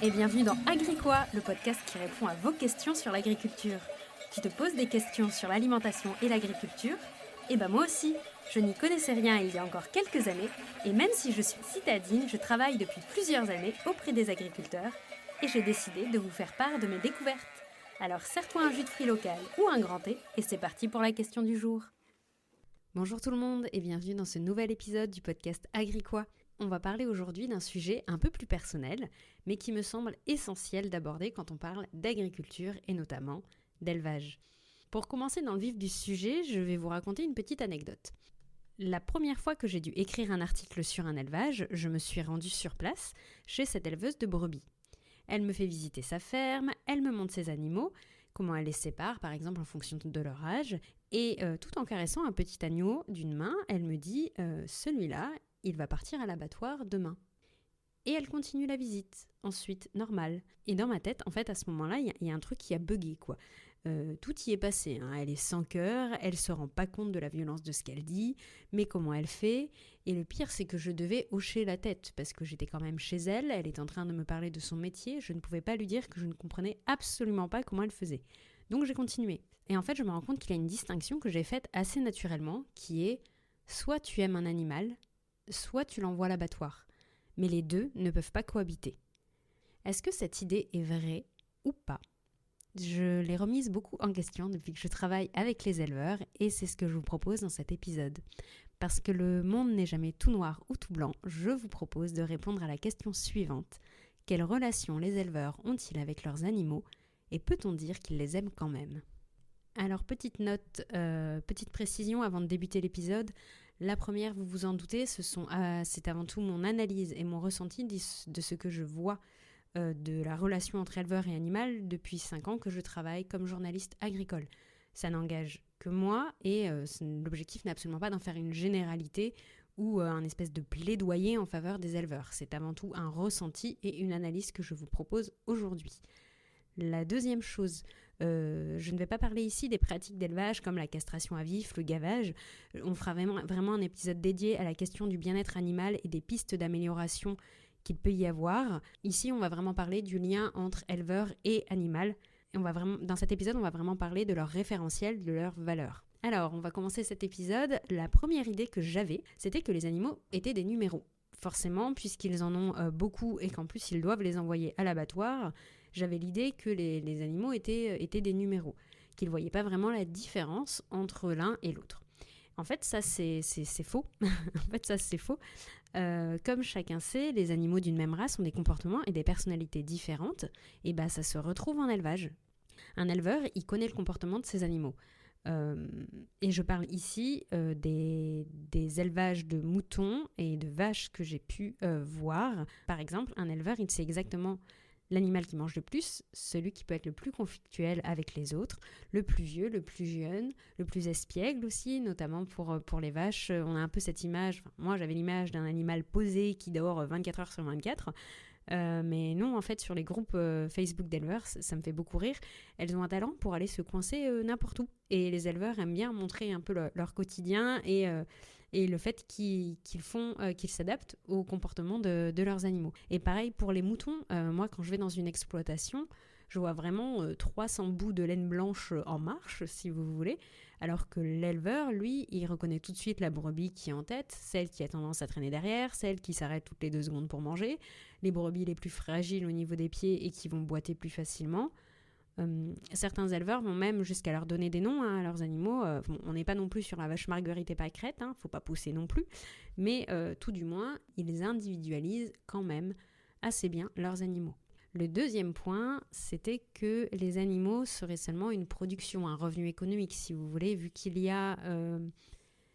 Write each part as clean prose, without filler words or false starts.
et bienvenue dans Agricois, le podcast qui répond à vos questions sur l'agriculture. Tu te poses des questions sur l'alimentation et l'agriculture? Eh ben moi aussi, je n'y connaissais rien il y a encore quelques années, et même si je suis citadine, je travaille depuis plusieurs années auprès des agriculteurs, et j'ai décidé de vous faire part de mes découvertes. Alors serre-toi un jus de fruits local ou un grand thé, et c'est parti pour la question du jour. Bonjour tout le monde et bienvenue dans ce nouvel épisode du podcast Agricois. On va parler aujourd'hui d'un sujet un peu plus personnel, mais qui me semble essentiel d'aborder quand on parle d'agriculture et notamment d'élevage. Pour commencer dans le vif du sujet, je vais vous raconter une petite anecdote. La première fois que j'ai dû écrire un article sur un élevage, je me suis rendue sur place chez cette éleveuse de brebis. Elle me fait visiter sa ferme, elle me montre ses animaux, comment elle les sépare par exemple en fonction de leur âge, et tout en caressant un petit agneau d'une main, elle me dit « celui-là, il va partir à l'abattoir demain ». Et elle continue la visite, ensuite normal. Et dans ma tête, en fait, à ce moment-là, il y a un truc qui a bugué, quoi. Tout y est passé, hein. Elle est sans cœur, elle se rend pas compte de la violence de ce qu'elle dit, mais comment elle fait. Et le pire, c'est que je devais hocher la tête, parce que j'étais quand même chez elle, elle est en train de me parler de son métier, je ne pouvais pas lui dire que je ne comprenais absolument pas comment elle faisait. Donc j'ai continué. Et en fait, je me rends compte qu'il y a une distinction que j'ai faite assez naturellement, qui est soit tu aimes un animal, soit tu l'envoies à l'abattoir. Mais les deux ne peuvent pas cohabiter. Est-ce que cette idée est vraie ou pas ? Je l'ai remise beaucoup en question depuis que je travaille avec les éleveurs et c'est ce que je vous propose dans cet épisode. Parce que le monde n'est jamais tout noir ou tout blanc, je vous propose de répondre à la question suivante. Quelle relation les éleveurs ont-ils avec leurs animaux et peut-on dire qu'ils les aiment quand même ? Alors petite note, petite précision avant de débuter l'épisode. La première, vous vous en doutez, c'est avant tout mon analyse et mon ressenti de ce que je vois de la relation entre éleveur et animal depuis 5 ans que je travaille comme journaliste agricole. Ça n'engage que moi et l'objectif n'est absolument pas d'en faire une généralité ou un espèce de plaidoyer en faveur des éleveurs. C'est avant tout un ressenti et une analyse que je vous propose aujourd'hui. La deuxième chose, je ne vais pas parler ici des pratiques d'élevage comme la castration à vif, le gavage. On fera vraiment un épisode dédié à la question du bien-être animal et des pistes d'amélioration qu'il peut y avoir. Ici, on va vraiment parler du lien entre éleveur et animal. Et dans cet épisode, on va vraiment parler de leur référentiel, de leurs valeurs. Alors, on va commencer cet épisode. La première idée que j'avais, c'était que les animaux étaient des numéros. Forcément, puisqu'ils en ont beaucoup et qu'en plus, ils doivent les envoyer à l'abattoir, j'avais l'idée que les animaux étaient des numéros, qu'ils ne voyaient pas vraiment la différence entre l'un et l'autre. En fait, ça, c'est faux. Comme chacun sait, les animaux d'une même race ont des comportements et des personnalités différentes. Et ça se retrouve en élevage. Un éleveur, il connaît le comportement de ses animaux. Et je parle ici des élevages de moutons et de vaches que j'ai pu voir. Par exemple, un éleveur, il sait exactement l'animal qui mange le plus, celui qui peut être le plus conflictuel avec les autres, le plus vieux, le plus jeune, le plus espiègle aussi, notamment pour les vaches. On a un peu cette image, moi j'avais l'image d'un animal posé qui dort 24 heures sur 24, mais non, en fait, sur les groupes Facebook d'éleveurs, ça me fait beaucoup rire. Elles ont un talent pour aller se coincer n'importe où. Et les éleveurs aiment bien montrer un peu leur quotidien et le fait qu'ils s'adaptent au comportement de leurs animaux. Et pareil pour les moutons, moi quand je vais dans une exploitation, je vois vraiment 300 bouts de laine blanche en marche, si vous voulez, alors que l'éleveur, lui, il reconnaît tout de suite la brebis qui est en tête, celle qui a tendance à traîner derrière, celle qui s'arrête toutes les 2 secondes pour manger, les brebis les plus fragiles au niveau des pieds et qui vont boiter plus facilement. Certains éleveurs vont même jusqu'à leur donner des noms à leurs animaux. On n'est pas non plus sur la vache Marguerite et pâquerette, faut pas pousser non plus, mais tout du moins, ils individualisent quand même assez bien leurs animaux. Le deuxième point, c'était que les animaux seraient seulement une production, un revenu économique, si vous voulez, vu qu'il y a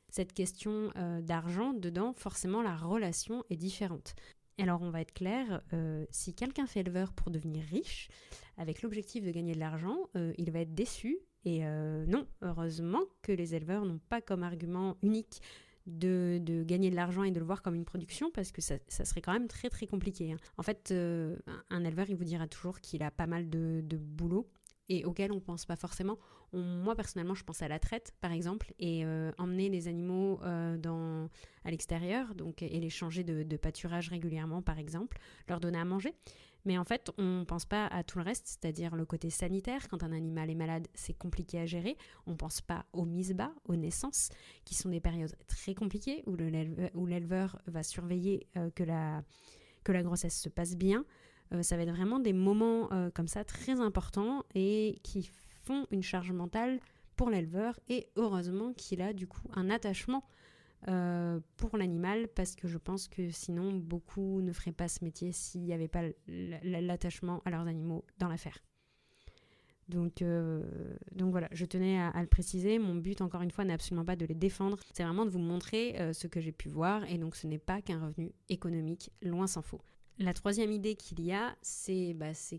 cette question d'argent dedans, forcément la relation est différente. Alors on va être clair, si quelqu'un fait éleveur pour devenir riche, avec l'objectif de gagner de l'argent, il va être déçu. Et non, heureusement que les éleveurs n'ont pas comme argument unique de gagner de l'argent et de le voir comme une production, parce que ça serait quand même très très compliqué. En fait, un éleveur, il vous dira toujours qu'il a pas mal de boulot et auquel on ne pense pas forcément. Moi, personnellement, je pense à la traite, par exemple, et emmener les animaux à l'extérieur, et les changer de pâturage régulièrement, par exemple, leur donner à manger. Mais en fait, on ne pense pas à tout le reste, c'est-à-dire le côté sanitaire. Quand un animal est malade, c'est compliqué à gérer. On ne pense pas aux mises bas, aux naissances, qui sont des périodes très compliquées où l'éleveur va surveiller que la grossesse se passe bien. Ça va être vraiment des moments comme ça très importants et qui font une charge mentale pour l'éleveur. Et heureusement qu'il a du coup un attachement pour l'animal, parce que je pense que sinon beaucoup ne feraient pas ce métier s'il n'y avait pas l'attachement à leurs animaux dans l'affaire. Donc voilà, je tenais à le préciser. Mon but, encore une fois, n'est absolument pas de les défendre, c'est vraiment de vous montrer ce que j'ai pu voir, et donc ce n'est pas qu'un revenu économique, loin s'en faut. La troisième idée qu'il y a, c'est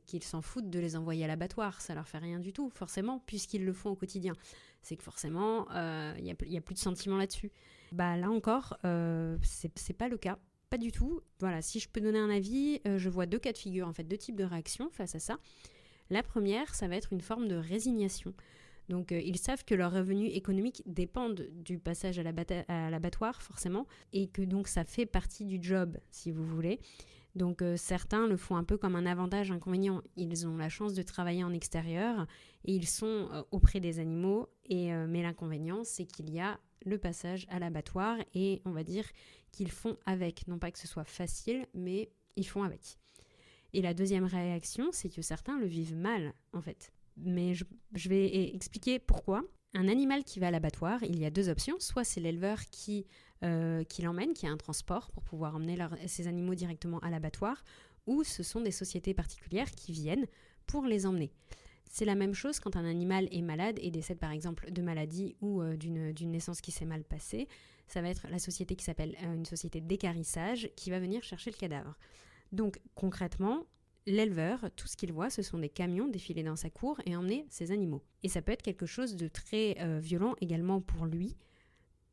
qu'ils s'en foutent de les envoyer à l'abattoir. Ça leur fait rien du tout, forcément, puisqu'ils le font au quotidien. C'est que forcément, y a plus de sentiment là-dessus. Là encore, c'est pas le cas, pas du tout. Voilà, si je peux donner un avis, je vois deux cas de figure, en fait, deux types de réactions face à ça. La première, ça va être une forme de résignation. Donc, ils savent que leurs revenus économiques dépendent du passage à l'abattoir, forcément, et que donc ça fait partie du job, si vous voulez. Donc certains le font un peu comme un avantage-inconvénient. Ils ont la chance de travailler en extérieur et ils sont auprès des animaux. Mais l'inconvénient, c'est qu'il y a le passage à l'abattoir et on va dire qu'ils font avec. Non pas que ce soit facile, mais ils font avec. Et la deuxième réaction, c'est que certains le vivent mal, en fait. Mais je vais expliquer pourquoi. Un animal qui va à l'abattoir, il y a deux options. Soit c'est l'éleveur qui l'emmène, qui a un transport pour pouvoir emmener ces animaux directement à l'abattoir, ou ce sont des sociétés particulières qui viennent pour les emmener. C'est la même chose quand un animal est malade et décède par exemple de maladie ou d'une naissance qui s'est mal passée. Ça va être la société qui s'appelle une société d'équarrissage qui va venir chercher le cadavre. Donc concrètement, l'éleveur, tout ce qu'il voit, ce sont des camions défiler dans sa cour et emmener ses animaux. Et ça peut être quelque chose de très violent également pour lui,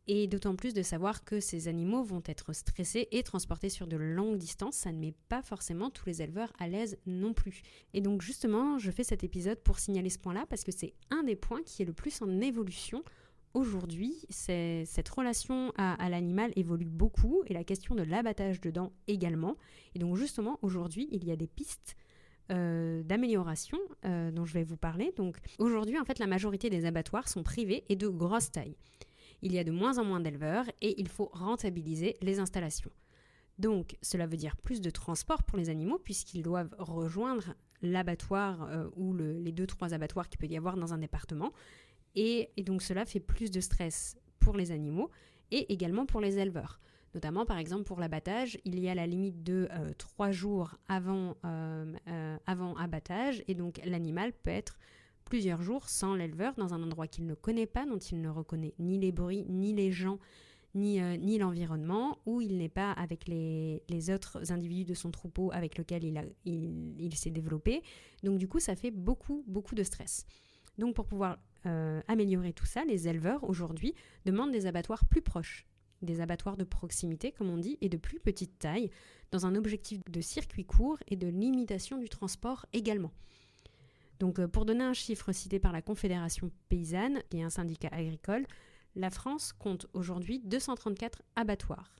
et d'autant plus de savoir que ces animaux vont être stressés et transportés sur de longues distances. Ça ne met pas forcément tous les éleveurs à l'aise non plus. Et donc justement, je fais cet épisode pour signaler ce point-là, parce que c'est un des points qui est le plus en évolution. Aujourd'hui, cette relation à l'animal évolue beaucoup, et la question de l'abattage dedans également. Et donc justement, aujourd'hui, il y a des pistes d'amélioration dont je vais vous parler. Donc aujourd'hui, en fait, la majorité des abattoirs sont privés et de grosse taille. Il y a de moins en moins d'éleveurs et il faut rentabiliser les installations. Donc cela veut dire plus de transport pour les animaux, puisqu'ils doivent rejoindre l'abattoir ou les 2-3 abattoirs qu'il peut y avoir dans un département. Et donc cela fait plus de stress pour les animaux et également pour les éleveurs. Notamment par exemple pour l'abattage, il y a la limite de 3 jours avant abattage, et donc l'animal peut être plusieurs jours sans l'éleveur dans un endroit qu'il ne connaît pas, dont il ne reconnaît ni les bruits, ni les gens, ni l'environnement, où il n'est pas avec les autres individus de son troupeau avec lequel il s'est développé. Donc du coup, ça fait beaucoup, beaucoup de stress. Donc pour pouvoir améliorer tout ça, les éleveurs aujourd'hui demandent des abattoirs plus proches, des abattoirs de proximité comme on dit, et de plus petite taille, dans un objectif de circuit court et de limitation du transport également. Donc pour donner un chiffre cité par la Confédération paysanne, qui est un syndicat agricole, la France compte aujourd'hui 234 abattoirs,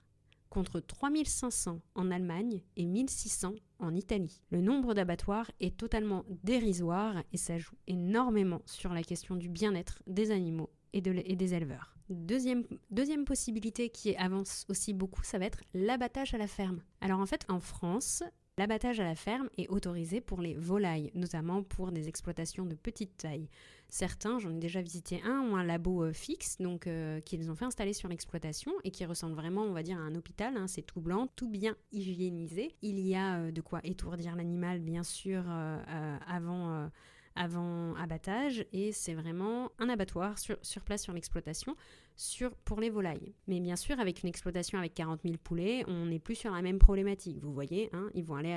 contre 3500 en Allemagne et 1600 en Italie. Le nombre d'abattoirs est totalement dérisoire et ça joue énormément sur la question du bien-être des animaux et des éleveurs. Deuxième possibilité qui avance aussi beaucoup, ça va être l'abattage à la ferme. Alors en fait, en France, l'abattage à la ferme est autorisé pour les volailles, notamment pour des exploitations de petite taille. Certains, j'en ai déjà visité un, ont un labo fixe, donc qu'ils ont fait installer sur l'exploitation et qui ressemble vraiment, on va dire, à un hôpital. C'est tout blanc, tout bien hygiénisé. Il y a de quoi étourdir l'animal, bien sûr, avant abattage, et c'est vraiment un abattoir sur place sur l'exploitation pour les volailles. Mais bien sûr, avec une exploitation avec 40 000 poulets, on n'est plus sur la même problématique. Vous voyez, ils vont aller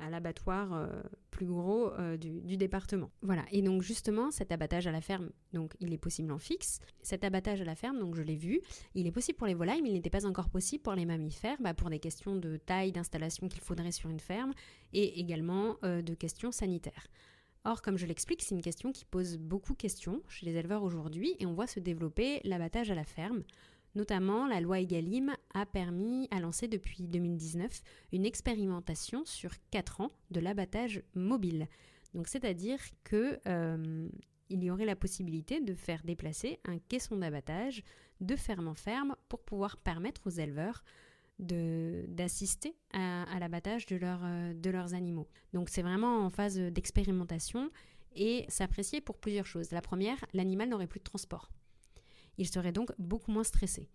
à l'abattoir plus gros du département. Voilà, et donc justement, cet abattage à la ferme, donc il est possible en fixe. Cet abattage à la ferme, donc je l'ai vu, il est possible pour les volailles, mais il n'était pas encore possible pour les mammifères, pour des questions de taille d'installation qu'il faudrait sur une ferme, et également de questions sanitaires. Or, comme je l'explique, c'est une question qui pose beaucoup de questions chez les éleveurs aujourd'hui et on voit se développer l'abattage à la ferme. Notamment, la loi Egalim a lancé depuis 2019 une expérimentation sur 4 ans de l'abattage mobile. Donc, c'est-à-dire que il y aurait la possibilité de faire déplacer un caisson d'abattage de ferme en ferme pour pouvoir permettre aux éleveurs d'assister à l'abattage de leurs animaux. Donc c'est vraiment en phase d'expérimentation et c'est apprécié pour plusieurs choses. La première, l'animal n'aurait plus de transport. Il serait donc beaucoup moins stressé.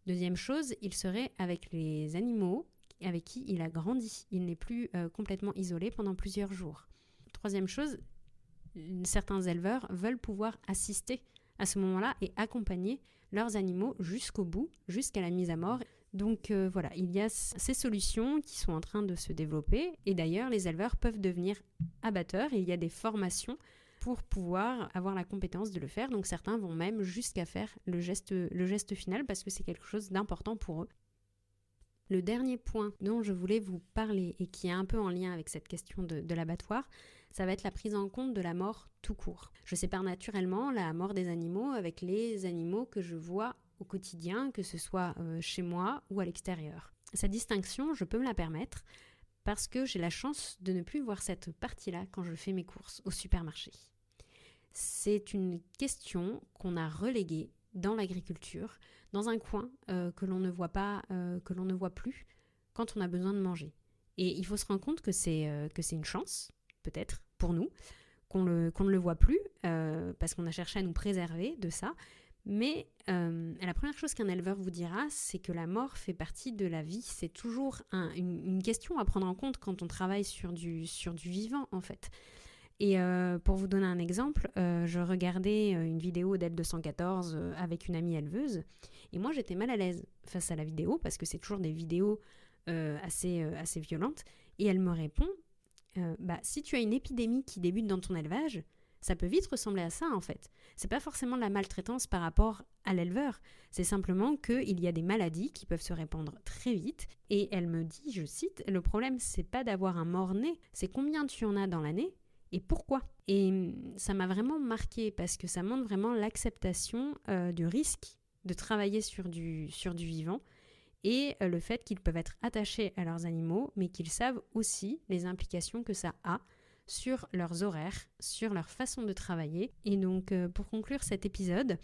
Deuxième chose, il serait avec les animaux avec qui il a grandi. Il n'est plus complètement isolé pendant plusieurs jours. Troisième chose, certains éleveurs veulent pouvoir assister à ce moment-là et accompagner leurs animaux jusqu'au bout, jusqu'à la mise à mort. Donc voilà, il y a ces solutions qui sont en train de se développer et d'ailleurs les éleveurs peuvent devenir abatteurs et il y a des formations pour pouvoir avoir la compétence de le faire. Donc certains vont même jusqu'à faire le geste final parce que c'est quelque chose d'important pour eux. Le dernier point dont je voulais vous parler et qui est un peu en lien avec cette question de l'abattoir, ça va être la prise en compte de la mort tout court. Je sépare naturellement la mort des animaux avec les animaux que je vois au quotidien, que ce soit chez moi ou à l'extérieur. Cette distinction, je peux me la permettre parce que j'ai la chance de ne plus voir cette partie-là quand je fais mes courses au supermarché. C'est une question qu'on a reléguée dans l'agriculture, dans un coin que l'on ne voit pas, que l'on ne voit plus quand on a besoin de manger. Et il faut se rendre compte que c'est une chance, peut-être, pour nous, qu'on ne le voit plus, parce qu'on a cherché à nous préserver de ça. Mais la première chose qu'un éleveur vous dira, c'est que la mort fait partie de la vie. C'est toujours une question à prendre en compte quand on travaille sur du vivant, en fait. Et pour vous donner un exemple, je regardais une vidéo d'L214 avec une amie éleveuse et moi j'étais mal à l'aise face à la vidéo parce que c'est toujours des vidéos assez violentes et elle me répond si tu as une épidémie qui débute dans ton élevage, ça peut vite ressembler à ça en fait. C'est pas forcément de la maltraitance par rapport à l'éleveur, c'est simplement qu'il y a des maladies qui peuvent se répandre très vite et elle me dit, je cite, le problème c'est pas d'avoir un mort-né, c'est combien tu en as dans l'année et pourquoi. Et ça m'a vraiment marqué parce que ça montre vraiment l'acceptation du risque de travailler sur du vivant et le fait qu'ils peuvent être attachés à leurs animaux, mais qu'ils savent aussi les implications que ça a sur leurs horaires, sur leur façon de travailler. Et donc, pour conclure cet épisode,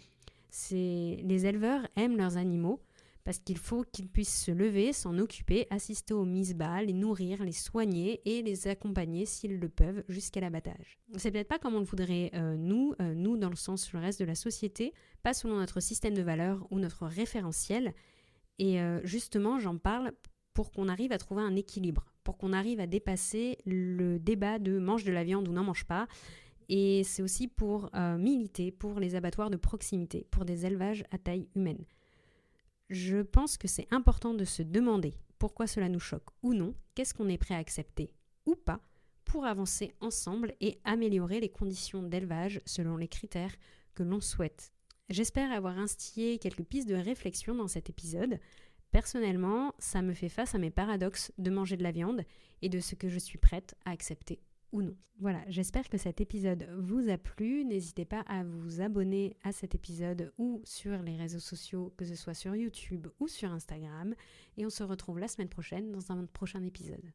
les éleveurs aiment leurs animaux parce qu'il faut qu'ils puissent se lever, s'en occuper, assister aux mises bas, les nourrir, les soigner et les accompagner s'ils le peuvent jusqu'à l'abattage. C'est peut-être pas comme on le voudrait nous dans le sens le reste de la société, pas selon notre système de valeurs ou notre référentiel. Et justement, j'en parle pour qu'on arrive à trouver un équilibre, pour qu'on arrive à dépasser le débat de mange de la viande ou n'en mange pas. Et c'est aussi pour militer pour les abattoirs de proximité, pour des élevages à taille humaine. Je pense que c'est important de se demander pourquoi cela nous choque ou non, qu'est-ce qu'on est prêt à accepter ou pas pour avancer ensemble et améliorer les conditions d'élevage selon les critères que l'on souhaite. J'espère avoir instillé quelques pistes de réflexion dans cet épisode. Personnellement, ça me fait face à mes paradoxes de manger de la viande et de ce que je suis prête à accepter ou non. Voilà, j'espère que cet épisode vous a plu. N'hésitez pas à vous abonner à cet épisode ou sur les réseaux sociaux, que ce soit sur YouTube ou sur Instagram. Et on se retrouve la semaine prochaine dans un prochain épisode.